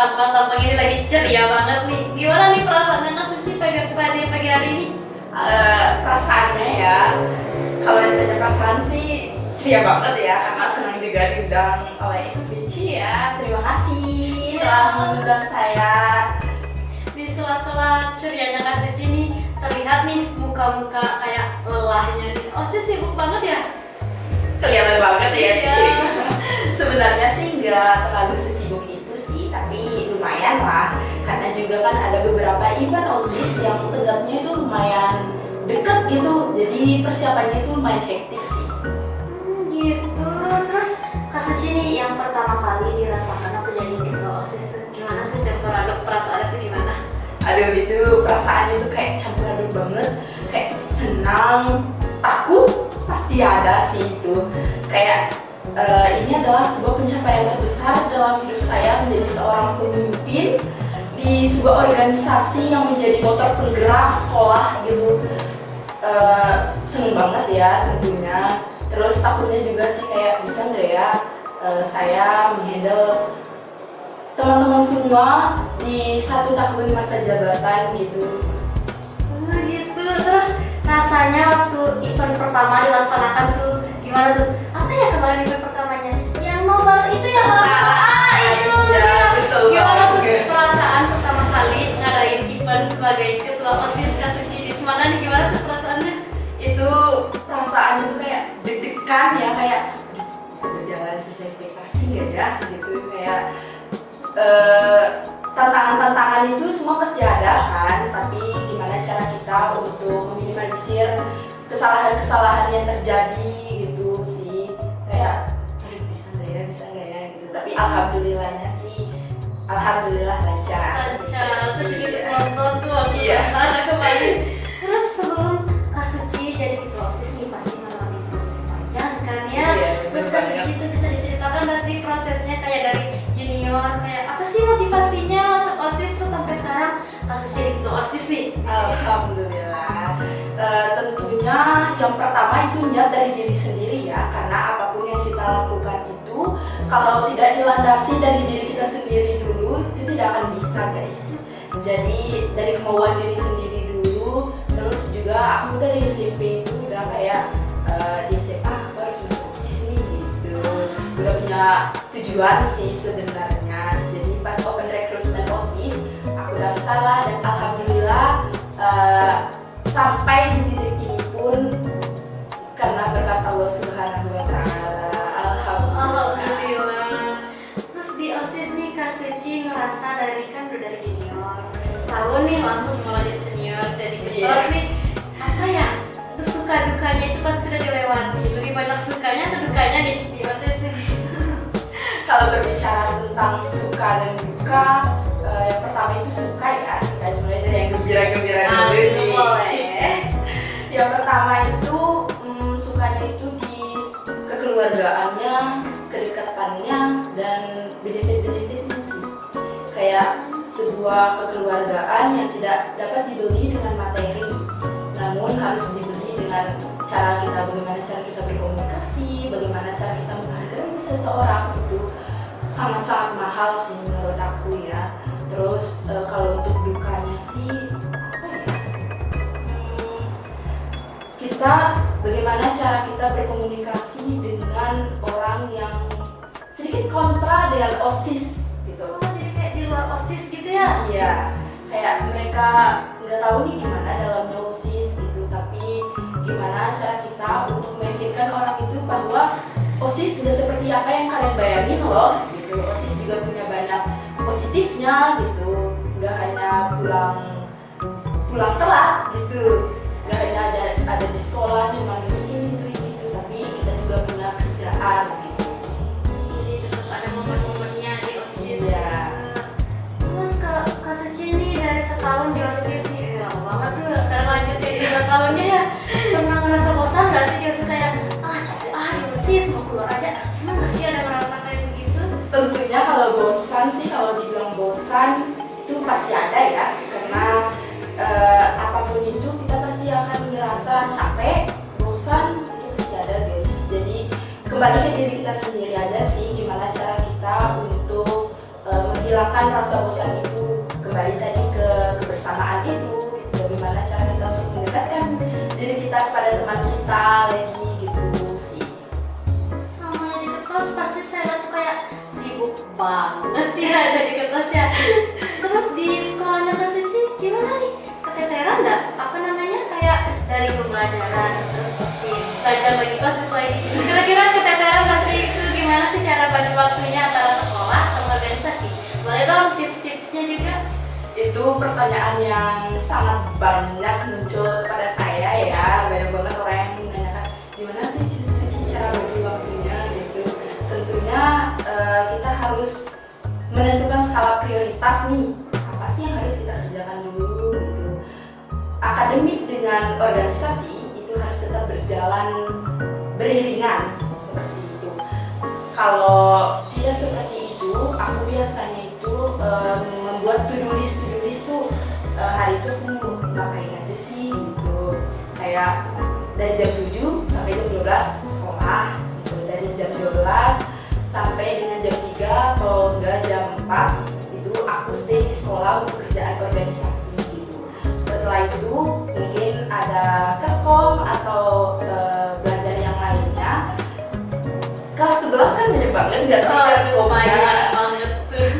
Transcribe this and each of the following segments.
tampang-tampang ini lagi ceria banget nih. Gimana nih perasaannya Kak Suci pagi hari ini? Perasaannya ya, kalau ditanya perasaan sih ceria banget ya, karena senang juga diundang oleh SBC ya. Terima kasih telah mengundang saya. Di sela-sela cerianya Kak Suci nih terlihat nih muka-muka kayak lelahnya nih. Oh sih sibuk banget ya? Kelihatan banget ya Iya. sih. Sebenarnya sih nggak terlalu sesibuk itu sih, tapi lumayan lah. Karena juga kan ada beberapa event OSIS yang tegaknya itu lumayan deket gitu, jadi persiapannya itu lumayan hektik sih. Gitu. Terus Kak Suci nih yang pertama kali dirasakan atau jadi ketua OSIS tuh gimana tuh campur aduk perasaannya tuh gimana? Aduh itu perasaannya tuh kayak campur aduk banget, kayak senang, takut pasti ada sih itu. Kayak ini adalah sebuah pencapaian terbesar dalam hidup saya menjadi seorang pemimpin di sebuah organisasi yang menjadi motor penggerak sekolah gitu. Seneng banget ya tentunya. Terus takutnya juga sih kayak bisa nggak ya saya menghandle teman-teman semua di 1 tahun masa jabatan gitu. Oh gitu. Terus rasanya waktu event pertama dilaksanakan tuh gimana tuh? Apa ya kemarin event pertamanya? Yang nobar itu ya itu. Iya, betul Gimana tuh banget. perasaan pertama kali ngadain event sebagai ketua OSIS Kak Suci di Semarang nih gimana tuh perasaannya? Itu perasaan itu kayak deg-degan ya, kayak bisa berjalan sesuai ekspektasi nggak ya gitu, kayak tantangan-tantangan itu semua pasti ada kan, tapi gimana cara kita untuk meminimalisir kesalahan-kesalahan yang terjadi gitu sih, kayak aduh bisa nggak ya gitu, tapi alhamdulillah lancar. Lancar, saya juga nonton tuh waktu Iya. sana kembali. Terus sebelum Kak Suci jadi ketua OSIS nih pasti melewati proses panjang kan ya. Iya, Terus bener Kak banget. Suci itu bisa diceritakan nggak sih prosesnya kayak dari junior, kayak apa sih motivasinya masuk OSIS terus sampai sekarang Kak Suci jadi ketua OSIS nih? Alhamdulillah. Tentunya yang pertama itu niat dari diri sendiri ya, karena apapun yang kita lakukan itu kalau tidak dilandasi dari diri kita sendiri dulu itu tidak akan bisa guys. Jadi dari kemauan diri sendiri dulu, terus juga aku dari SMP itu udah kayak di SMA aku harus masuk OSIS nih gitu. Udah punya tujuan sih sebenarnya. Jadi pas open recruitment OSIS aku daftar lah, dan alhamdulillah sampai di titik ini pun karena berkat Allah Subhanahu wa Ta'ala. Alhamdulillah. Terus di OSIS nih Kak Suci ngerasa dari kan udah dari junior setahun nih langsung melanjut senior jadi ketua Iya. nih, apa ya suka dukanya itu pasti sudah dilewati, lebih banyak sukanya atau dukanya nih di OSIS nih? Kalau berbicara tentang suka dan duka, yang pertama itu suka ya, kita mulai dari yang gembira-gembira dulu nih. Boleh. Yang pertama itu sukanya itu di kekeluargaannya, kedekatannya, dan benefit-benefitnya sih. Kayak sebuah kekeluargaan yang tidak dapat dibeli dengan materi, namun harus dibeli dengan bagaimana cara kita berkomunikasi, bagaimana cara kita menghargai seseorang, itu sangat-sangat mahal sih menurut aku ya. Terus kalau untuk dukanya sih apa ya? Kita bagaimana cara kita berkomunikasi dengan orang yang sedikit kontra dengan OSIS gitu. Oh, jadi kayak di luar OSIS gitu ya? Iya, kayak mereka nggak tahu nih gimana dalamnya OSIS gitu, tapi gimana cara kita untuk meyakinkan orang itu bahwa OSIS nggak seperti apa yang kalian bayangin loh gitu. OSIS juga punya banyak positifnya gitu, nggak hanya pulang telat gitu, nggak hanya ada di sekolah cuma ini, tapi kita juga punya kerjaan gitu. Jadi tetap ada momen-momennya di OSIS. Iya. Terus kalau Kak Suci nih dari setahun di OSIS nih, lama banget tuh. Sekarang lanjut ya 2 tahunnya ya. Pernah ngerasa bosan nggak sih di OSIS kayak capek di OSIS mau keluar aja? Emang nggak sih ada merasa kayak begitu? Tentunya kalau bosan sih, kalau dibilang bosan itu pasti ada ya, karena apapun itu kita pasti akan ngerasa capek, bosan, itu pasti ada guys. Jadi kembali ke diri kita sendiri aja sih, gimana cara kita untuk menghilangkan menghilangkan rasa bosan itu, kembali tadi ke kebersamaan itu, bagaimana cara kita untuk mendekatkan diri kita kepada teman kita lagi gitu sih. Sama jadi kelas pasti saya lihat tuh kayak sibuk banget ya jadi kelas ya. Terus di sekolahnya Kak Suci gimana nih? Keteteran nggak? Apa namanya kayak dari pembelajaran terus pasti belajar bagi proses lagi. Kira-kira keteteran pasti itu gimana sih cara bagi waktunya antara sekolah sama organisasi? Boleh dong tips-tipsnya juga? Itu pertanyaan yang sangat banyak muncul kepada saya ya, banyak banget orang yang menanyakan gimana sih Suci cara bagi waktunya gitu. Tentunya kita harus menentukan skala prioritas nih, apa sih yang harus kita kerjakan dulu gitu. Akademik dengan organisasi itu harus tetap berjalan beriringan seperti itu. Kalau tidak seperti itu, aku biasanya itu membuat to-do list tuh hari itu aku ngapain aja sih gitu. Kayak dari jam 7 sampai jam 12 sekolah gitu. Dari jam 12 sampai dengan jam 3 atau enggak jam 4 itu aku stay di sekolah untuk kerjaan organisasi gitu. Setelah itu mungkin ada kerkom atau belajar yang lainnya. Kelas 11 kan banyak banget nggak sih kerkomnya? Banyak banget tuh.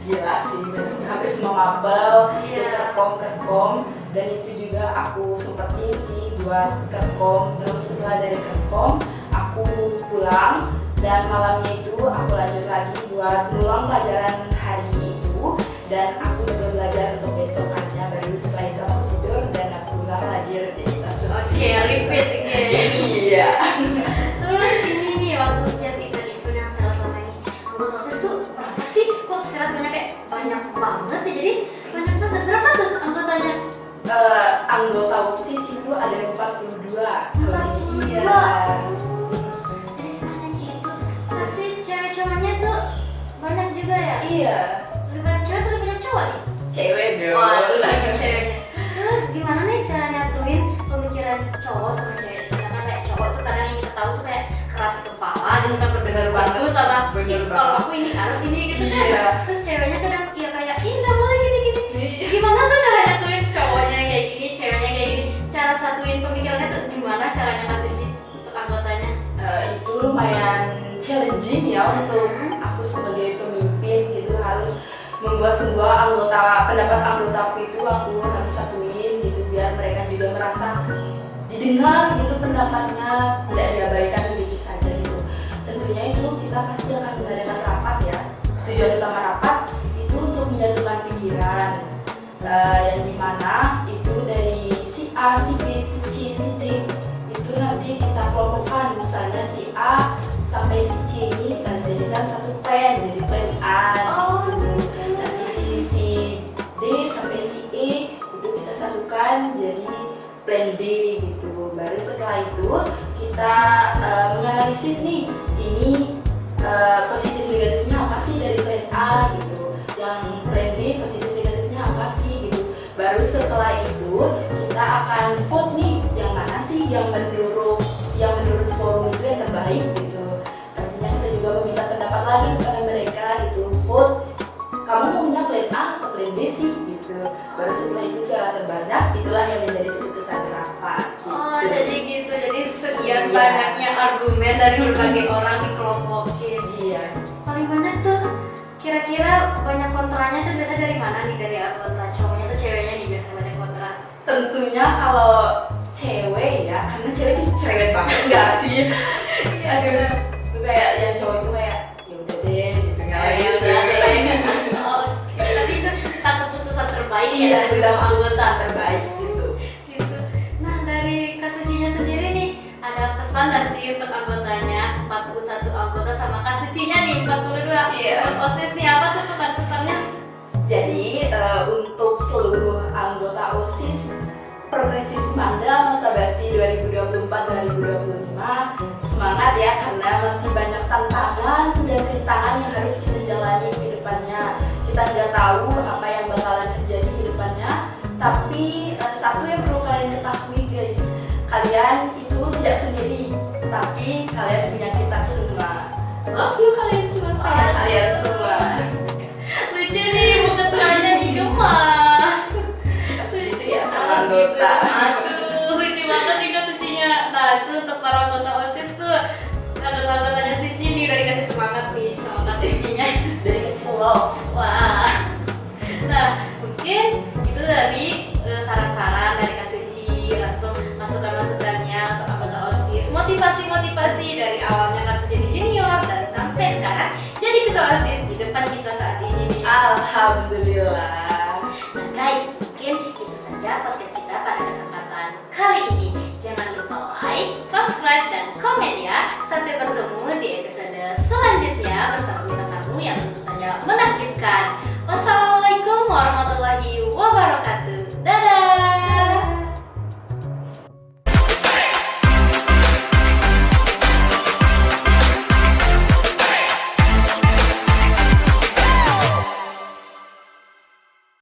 Gila sih, hampir semua mapel itu Iya. kerkom dan itu juga aku sempetin sih buat kerkom. Terus setelah dari kerkom aku pulang dan malamnya itu aku lanjut lagi buat ngulang pelajaran hari itu dan aku juga belajar untuk besokannya. Baru setelah itu aku tidur dan aku ulang lagi rutinitas. Oke, repeat again. Iya. Terus ini nih waktu setiap event-event yang saya selama ini anggota OSIS tuh berapa sih? Kok saya lihat banyak banget ya, jadi banyak banget. Berapa tuh anggotanya? Anggota OSIS itu ada 42. 42. Iya. Jadi sebanyak itu. Pasti cewek cowoknya tuh banyak juga ya? Iya. Lebih banyak cewek atau lebih banyak cowok nih? Cewek dong. Wah, ceweknya. Terus gimana nih cara nyatuin pemikiran cowok sama cewek? Sedangkan kayak cowok tuh kadang yang kita tahu tuh kayak keras kepala gitu kan, berdengar banget sama Bener "Ih, kalau banget. aku ini harus ini gitu kan." Iya. Terus ceweknya kadang ya kayak ih nggak boleh gini-gini. Gimana tuh cara nyatuin cowoknya kayak gini, ceweknya kayak gini? Cara satuin pemikirannya tuh gimana caranya Mas Suci untuk anggotanya? Itu lumayan challenging ya untuk aku sebagai pemimpin gitu, harus membuat sebuah pendapat anggotaku itu aku harus satuin gitu biar mereka juga merasa didengar gitu pendapatnya, tidak diabaikan begitu saja gitu. Tentunya itu kita pasti akan mengadakan rapat ya. Tujuan utama rapat itu untuk menyatukan pikiran yang dimana itu dari si A, si B, si C, si D itu nanti kita kelompokkan, misalnya si A sampai si C ini kita jadikan satu plan, jadi plan A gitu. Nanti di si D sampai si E itu kita satukan jadi plan D gitu. Baru setelah itu kita menganalisis nih ini positif negatifnya apa sih dari plan A gitu, yang plan D positif negatifnya apa sih gitu. Baru setelah itu kita akan vote nih yang mana sih yang menurut forum itu yang terbaik gitu. Pastinya kita juga meminta pendapat lagi kepada mereka gitu, vote kamu maunya plan A atau plan B sih gitu. Baru setelah itu suara terbanyak itulah yang menjadi keputusan rapat gitu. Oh, jadi gitu. Jadi sekian Iya. banyaknya argumen dari berbagai orang dikelompokin. Iya. Paling banyak tuh kira-kira banyak kontranya tuh biasanya dari mana nih, dari anggota cowoknya tuh ceweknya nih biasanya banyak kontra? Tentunya kalau cewek ya, karena cewek itu cerewet banget nggak sih? Aduh, kayak yang cowok itu kayak ya udah deh gitu nggak Ya gitu. udah deh. Oke, tapi itu tak keputusan terbaik ya Iya, dari sudah semua anggota. anggota terbaik gitu. Gitu. Nah, dari Kak Sucinya sendiri nih, ada pesan nggak sih untuk anggotanya? 41 anggota sama Kak Sucinya nih 42. Iya. Untuk OSIS nih apa tuh pesan-pesannya? Jadi untuk seluruh anggota OSIS Progresif Semanda masa bakti 2024-2025 semangat ya, karena masih banyak tantangan dan rintangan yang harus kita jalani ke depannya. Kita nggak tahu apa yang bakalan terjadi ke depannya, tapi satu yang perlu kalian ketahui guys, kalian itu tidak sendiri, tapi kalian punya kita semua. Love you kalian semua, sayang kalian semua. Lucu nih gemas. Itu ya sama anggota. Aduh, lucu banget nih Kak Sucinya. Nah, itu untuk para anggota OSIS tuh anggota-anggotanya Suci nih udah dikasih semangat nih sama Kak Sucinya. Dari kecil loh. Wah. Nah, mungkin itu dari saran-saran dari Kak Suci, langsung masukan-masukannya untuk anggota OSIS, motivasi-motivasi dari awalnya Kak Suci jadi junior dan sampai sekarang jadi ketua OSIS di depan kita saat ini nih. Alhamdulillah.